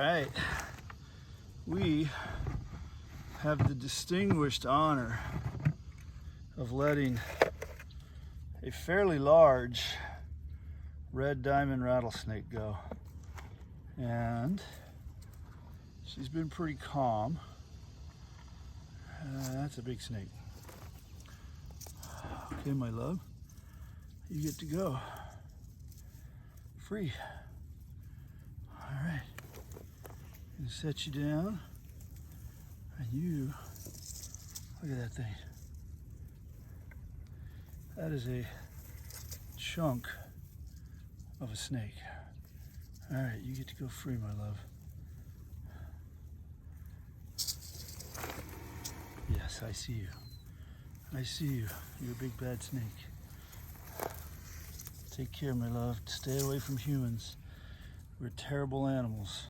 right, we have the distinguished honor of letting a fairly large red diamond rattlesnake go, and she's been pretty calm. That's a big snake. Okay, my love, you get to go free. All right, I'm gonna set you down, and you look at that thing. That is a chunk of a snake. All right, you get to go free, my love. Yes, I see you. I see you. You're a big bad snake. Take care, my love. Stay away from humans. We're terrible animals.